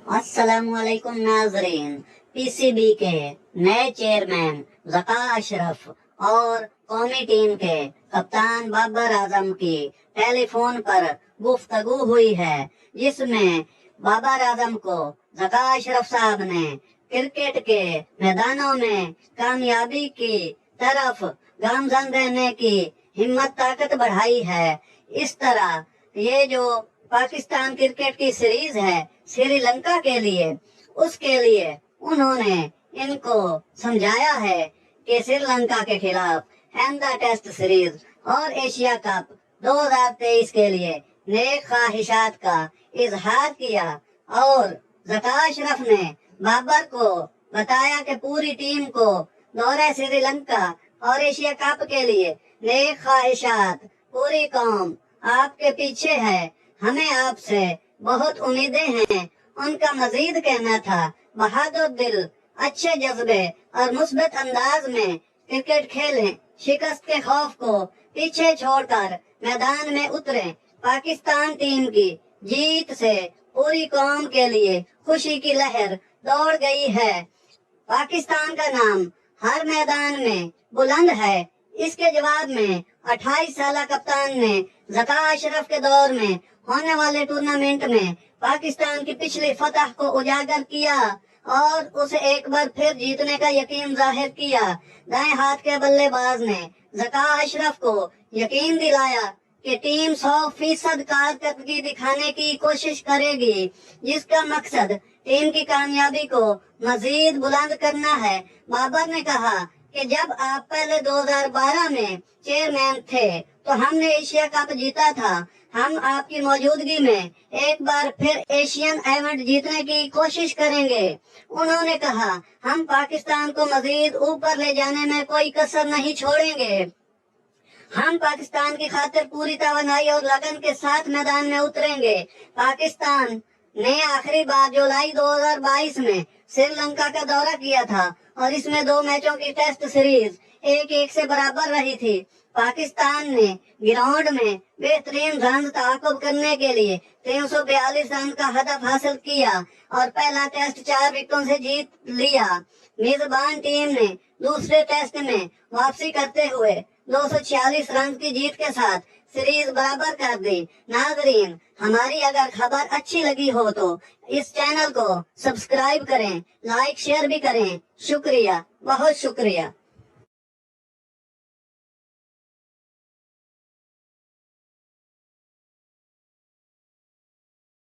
अस्सलाम वालेकुम नाजरीन। पीसीबी के नए चेयरमैन ज़का अशरफ और कौमी टीम के कप्तान बाबर आजम की टेलीफोन पर गुफ्तगू हुई है, जिसमें बाबर आजम को ज़का अशरफ साहब ने क्रिकेट के मैदानों में कामयाबी की तरफ गामजन रहने की हिम्मत ताकत बढ़ाई है। इस तरह ये जो पाकिस्तान क्रिकेट की सीरीज है श्रीलंका के लिए, उसके लिए उन्होंने इनको समझाया है कि श्रीलंका के खिलाफ अहमदा टेस्ट सीरीज और एशिया कप 2023 के लिए नेक ख्वाहिशात का इजहार किया और ज़का अशरफ ने बाबर को बताया कि पूरी टीम को दौरे श्रीलंका और एशिया कप के लिए नेक ख्वाहिशात, पूरी कौम आपके पीछे है, हमें आपसे बहुत उम्मीदें हैं। उनका मजीद कहना था, बहादुर दिल, अच्छे जज्बे और मुस्बत अंदाज में क्रिकेट खेलें, शिकस्त के खौफ को पीछे छोड़कर मैदान में उतरे। पाकिस्तान टीम की जीत से पूरी कौम के लिए खुशी की लहर दौड़ गई है। पाकिस्तान का नाम हर मैदान में बुलंद है। इसके जवाब में 28 साल कप्तान ने ज़का अशरफ के दौर में होने वाले टूर्नामेंट में पाकिस्तान की पिछली फतह को उजागर किया और उसे एक बार फिर जीतने का यकीन जाहिर किया। दाएं हाथ के बल्लेबाज ने ज़का अशरफ को यकीन दिलाया कि टीम 100% कारकर्दगी दिखाने की कोशिश करेगी, जिसका मकसद टीम की कामयाबी को मजीद बुलंद करना है। बाबर ने कहा कि जब आप पहले 2012 में चेयरमैन थे तो हमने एशिया कप जीता था। हम आपकी मौजूदगी में एक बार फिर एशियन इवेंट जीतने की कोशिश करेंगे। उन्होंने कहा, हम पाकिस्तान को मजीद ऊपर ले जाने में कोई कसर नहीं छोड़ेंगे। हम पाकिस्तान की खातिर पूरी तवानाई और लगन के साथ मैदान में उतरेंगे। पाकिस्तान ने आखिरी बार जुलाई 2022 में श्रीलंका का दौरा किया था और इसमें 2 मैचों की टेस्ट सीरीज 1-1 से बराबर रही थी। पाकिस्तान ने ग्राउंड में बेहतरीन रन ताकुब करने के लिए 342 रन का हदफ हासिल किया और पहला टेस्ट 4 विकेटों से जीत लिया। मेजबान टीम ने दूसरे टेस्ट में वापसी करते हुए 246 रन की जीत के साथ सीरीज बराबर कर दी। नाजरीन, हमारी अगर खबर अच्छी लगी हो तो इस चैनल को सब्सक्राइब करें, लाइक शेयर भी करें। शुक्रिया, बहुत शुक्रिया।